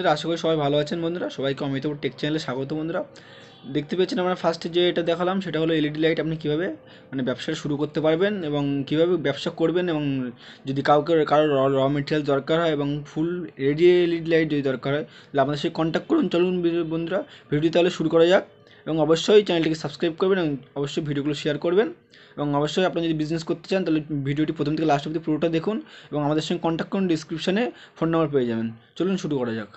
বন্ধুরা, আশা করি সবাই ভালো আছেন। বন্ধুরা, সবাইকে অমিতাভ টেক চ্যানেলে স্বাগত। বন্ধুরা, দেখতে পেয়েছেন আমরা ফার্স্টে যে এটা দেখালাম সেটা হলো এলইডি লাইট। আপনি কীভাবে ব্যবসা শুরু করতে পারবেন এবং কীভাবে ব্যবসা করবেন, এবং যদি কারো র মেটেরিয়াল দরকার হয় এবং ফুল রেডি এলইডি লাইট যদি দরকার হয় তাহলে আমাদের সাথে কন্ট্যাক্ট করুন। চলুন বন্ধুরা, ভিডিও তাহলে শুরু করা যাক। এবং অবশ্যই চ্যানেলটিকে সাবস্ক্রাইব করবেন এবং অবশ্যই ভিডিওগুলো শেয়ার করবেন। এবং অবশ্যই আপনি যদি বিজনেস করতে চান তাহলে ভিডিওটি প্রথম থেকে লাস্ট অবধি পুরোটা দেখুন এবং আমাদের সঙ্গে কন্ট্যাক্ট করুন। ডিসক্রিপশনে ফোন নাম্বার পেয়ে যাবেন। চলুন শুরু করা যাক।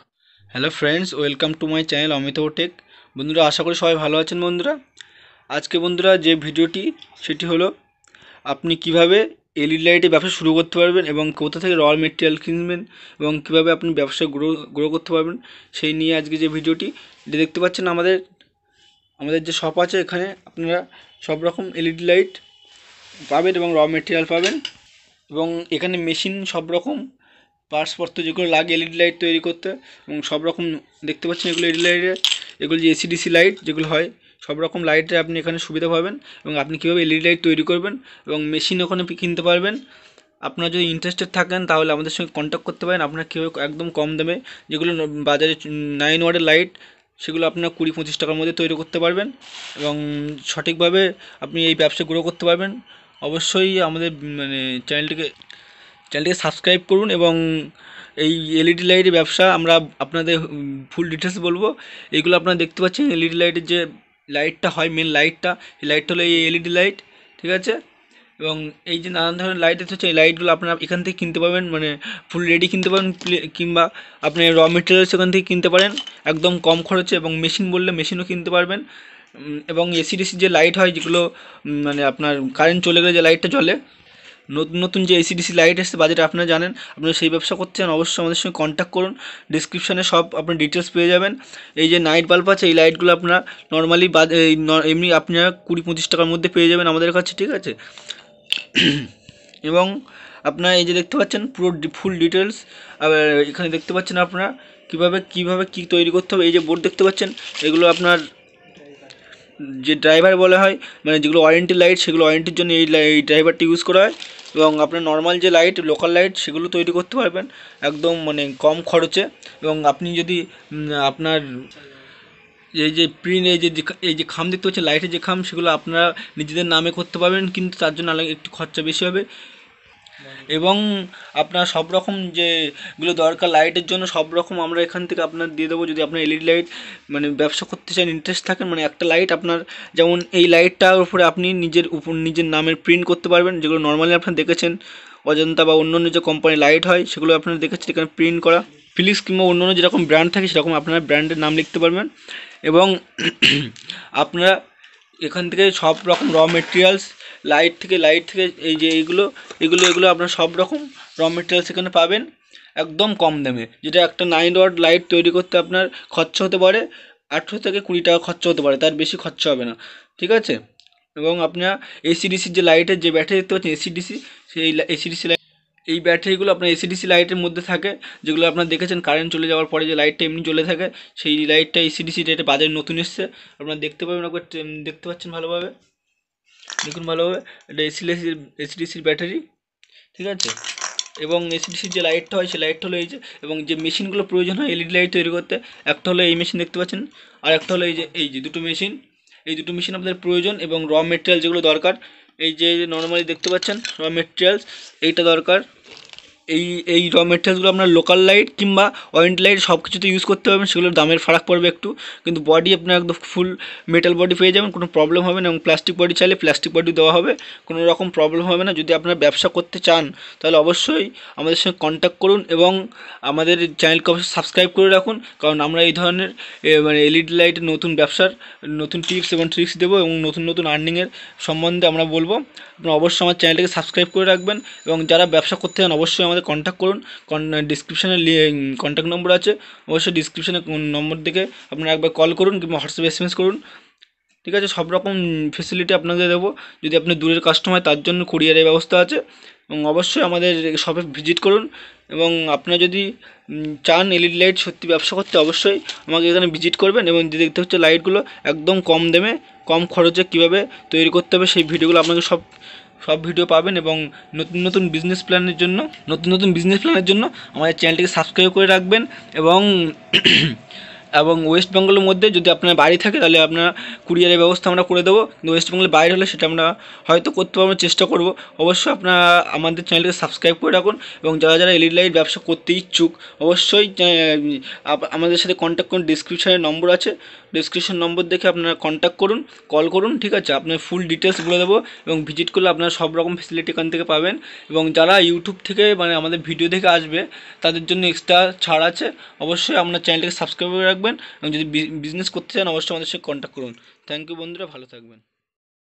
Hello friends, welcome to my channel Amitabh tech. বন্ধুরা, আশা করি সবাই ভালো আছেন। বন্ধুরা, আজকে বন্ধুরা যে ভিডিওটি সেটি হলো আপনি কিভাবে এলইডি লাইটে ব্যবসা শুরু করতে পারবেন এবং কোথা থেকে র মেটেরিয়াল কিনবেন এবং কিভাবে আপনি ব্যবসা গ্রো করতে পারবেন সেই নিয়ে আজকে যে ভিডিওটি। এটা দেখতে পাচ্ছেন আমাদের যে শপ আছে, এখানে আপনারা সব রকম এলইডি লাইট পাবেন এবং র মেটেরিয়াল পাবেন। এবং এখানে মেশিন সব রকম পার্টসপত্র যেগুলো লাগে এলইডি লাইট তৈরি করতে, এবং সব রকম দেখতে পাচ্ছেন এগুলো এলইডি লাইটের, এগুলো যে এসিডিসি লাইট যেগুলো হয়, সব রকম লাইটের আপনি এখানে সুবিধা পাবেন এবং আপনি কীভাবে এলইডি লাইট তৈরি করবেন এবং মেশিন ওখানে কিনতে পারবেন। আপনারা যদি ইন্টারেস্টেড থাকেন তাহলে আমাদের সঙ্গে কন্ট্যাক্ট করতে পারেন। আপনারা কীভাবে একদম কম দামে যেগুলো বাজারে 9 ওয়াটের লাইট, সেগুলো আপনারা 20-25 টাকার মধ্যে তৈরি করতে পারবেন এবং সঠিকভাবে আপনি এই ব্যবসা গ্রো করতে পারবেন। অবশ্যই আমাদের চ্যানেলটিকে সাবস্ক্রাইব করুন। এবং এই এলইডি লাইটের ব্যবসা আমরা আপনাদের ফুল ডিটেলস বলবো। এইগুলো আপনারা দেখতে পাচ্ছেন এলইডি লাইটের যে লাইটটা হয়, মেন লাইটটা, এই লাইটটা হলো এই এলইডি লাইট, ঠিক আছে। এবং এই যে নানান ধরনের লাইট হচ্ছে, এই লাইটগুলো আপনারা এখান থেকে কিনতে পারবেন, ফুল রেডি কিনতে পারেন, কিংবা আপনি র মেটেরিয়ালস এখান থেকে কিনতে পারেন একদম কম খরচে। এবং মেশিন বললে মেশিনও কিনতে পারবেন। এবং এসিডিসি যে লাইট হয়, যেগুলো আপনার কারেন্ট চলে গেলে যে লাইটটা জ্বলে, নতুন নতুন যে এসিডিসি লাইট এসছে বাজারে, আপনারা জানেন। আপনারা সেই ব্যবসা করতে চান, অবশ্যই আমাদের সঙ্গে কন্ট্যাক্ট করুন। ডিসক্রিপশানে সব আপনার ডিটেলস পেয়ে যাবেন। এই যে নাইট বাল্ব আছে, এই লাইটগুলো আপনারা নর্মালি এমনি আপনারা 20-25 টাকার মধ্যে পেয়ে যাবেন আমাদের কাছে, ঠিক আছে। এবং আপনারা এই যে দেখতে পাচ্ছেন পুরো ফুল ডিটেলস, এখানে দেখতে পাচ্ছেন আপনারা কীভাবে কী তৈরি করতে হবে। এই যে বোর্ড দেখতে পাচ্ছেন, এগুলো আপনার যে ড্রাইভার বলা হয়, যেগুলো ওয়ারেন্টি লাইট, সেগুলো ওয়ারেন্টির জন্য এই ড্রাইভারটি ইউজ করা হয়। এবং আপনার নর্মাল যে লাইট, লোকাল লাইট, সেগুলো তৈরি করতে পারবেন একদম কম খরচে। এবং আপনি যদি আপনার এই যে প্রিন্ট, এই যে খাম দেখতে পাচ্ছেন, লাইটের যে খাম, সেগুলো আপনারা নিজেদের নামে করতে পারবেন, কিন্তু তার জন্য একটু খরচা বেশি হবে। এবং আপনার সব রকম যেগুলো দরকার লাইটের জন্য, সব রকম আমরা এখান থেকে আপনার দিয়ে দেবো। যদি আপনার এলইডি লাইট ব্যবসা করতে চান, ইন্টারেস্ট থাকেন, একটা লাইট আপনার, যেমন এই লাইটটার উপরে আপনি নিজের নামের প্রিন্ট করতে পারবেন, যেগুলো নর্মালি আপনারা দেখেছেন অজন্তা বা অন্য যে কোম্পানির লাইট হয়, সেগুলো আপনারা দেখেছেন এখানে প্রিন্ট করা। ফিলিপস কিংবা অন্য যেরকম ব্র্যান্ড থাকে সেরকম আপনারা ব্র্যান্ডের নাম লিখতে পারবেন। এবং আপনারা এখান থেকে সব রকম র মেটেরিয়ালস, লাইট থেকে এই যে এগুলো আপনারা সব রকম র মেটেরিয়ালস এখানে পাবেন একদম কম দামে। যেটা একটা 9 ওয়াট লাইট তৈরি করতে আপনার খরচা হতে পারে 18 থেকে 20 টাকা খরচা হতে পারে, তার বেশি খরচা হবে না, ঠিক আছে। এবং আপনার এসিডিসির যে লাইটের যে ব্যাটারি দেখতে পাচ্ছেন, এসিডিসি, সেই এসিডিসি লাইট, এই ব্যাটারিগুলো আপনার এসিডিসি লাইটের মধ্যে থাকে, যেগুলো আপনারা দেখেছেন কারেন্ট চলে যাওয়ার পরে যে লাইটটা এমনি জ্বলে থাকে, সেই লাইটটা এসিডিসি লাইটে বাজারে নতুন এসছে, আপনারা দেখতে পাবেন একবার, দেখতে পাচ্ছেন ভালোভাবে, দেখুন ভালোভাবে, এটা এসিডিসির ব্যাটারি, ঠিক আছে। এবং এসিডিসির যে লাইটটা হয়, সেই লাইটটা হলো এই যে, এবং যে মেশিনগুলো প্রয়োজন হয় এলইডি লাইট তৈরি করতে, একটা হলো এই মেশিন দেখতে পাচ্ছেন, আর একটা হলো এই যে দুটো মেশিন, এই দুটো মেশিন আপনাদের প্রয়োজন। এবং র মেটেরিয়াল যেগুলো দরকার, এই যে নর্মালি দেখতে পাচ্ছেন র মেটেরিয়ালস, এইটা দরকার। এই র মেটেরিয়ালসগুলো আপনার লোকাল লাইট কিংবা ওয়ারেন্টি লাইট সব কিছুতে ইউজ করতে পারবেন। সেগুলোর দামের ফারাক পড়বে একটু, কিন্তু বডি আপনার একদম ফুল মেটাল বডি পেয়ে যাবেন, কোনো প্রবলেম হবে না। এবং প্লাস্টিক বডি চাইলে প্লাস্টিক বডি দেওয়া হবে, কোনো রকম প্রবলেম হবে না। যদি আপনারা ব্যবসা করতে চান তাহলে অবশ্যই আমাদের সঙ্গে কন্ট্যাক্ট করুন এবং আমাদের চ্যানেলকে অবশ্যই সাবস্ক্রাইব করে রাখুন, কারণ আমরা এই ধরনের এলইডি লাইটের নতুন ব্যবসার নতুন টিপস এবং ট্রিক্স দেবো এবং নতুন নতুন আর্নিংয়ের সম্বন্ধে আমরা বলবো। আপনারা অবশ্যই আমার চ্যানেলটাকে সাবস্ক্রাইব করে রাখবেন। এবং যারা ব্যবসা করতে চান অবশ্যই আমাদের কন্ট্যাক্ট করুন। ডিসক্রিপশানে কন্ট্যাক্ট নম্বর আছে, অবশ্যই ডিসক্রিপশানে নম্বর থেকে আপনারা একবার কল করুন কিংবা হোয়াটসঅ্যাপে এসএমএস করুন, ঠিক আছে। সব রকম ফেসিলিটি আপনাদের দেবো। যদি আপনি দূরের কাস্টমার, তার জন্য কুরিয়ারের ব্যবস্থা আছে। এবং অবশ্যই আমাদের শপে ভিজিট করুন। এবং আপনারা যদি চান এলইডি লাইট সত্যি ব্যবসা করতে, অবশ্যই আমাকে এখানে ভিজিট করবেন। এবং যে দেখতে হচ্ছে লাইটগুলো একদম কম দামে কম খরচে কীভাবে তৈরি করতে হবে, সেই ভিডিওগুলো আপনাকে সব সব ভিডিও পাবেন। এবং নতুন নতুন বিজনেস প্ল্যানের জন্য আমাদের চ্যানেলটিকে সাবস্ক্রাইব করে রাখবেন। এবং এবং ওয়েস্ট বেঙ্গলের মধ্যে যদি আপনার বাড়ি থাকে তাহলে আপনার কুরিয়ারের ব্যবস্থা আমরা করে দেবো। কিন্তু ওয়েস্ট বেঙ্গলের বাইরে হলে সেটা আমরা হয়তো করতে পারবো, চেষ্টা করব। অবশ্যই আপনারা আমাদের চ্যানেলটিকে সাবস্ক্রাইব করে রাখুন। এবং যারা যারা এলইডি লাইট ব্যবসা করতে ইচ্ছুক অবশ্যই আমাদের সাথে কন্ট্যাক্ট করুন। ডিসক্রিপশানে নম্বর আছে, ডিসক্রিপশন নম্বর দেখে আপনারা কন্ট্যাক্ট করুন, কল করুন, ঠিক আছে। আপনার ফুল ডিটেলস বলে দেবো এবং ভিজিট করলে আপনারা সব রকম ফেসিলিটি এখান থেকে পাবেন। এবং যারা ইউটিউব থেকে মানে আমাদের ভিডিও দেখে আসবে তাদের জন্য এক্সট্রা ছাড় আছে। অবশ্যই আপনার চ্যানেলটিকে সাবস্ক্রাইব করে রাখবেন এবং যদি বিজনেস করতে চান অবশ্যই আমাদের সাথে কন্ট্যাক্ট করুন। থ্যাংক ইউ বন্ধুরা, ভালো থাকবেন।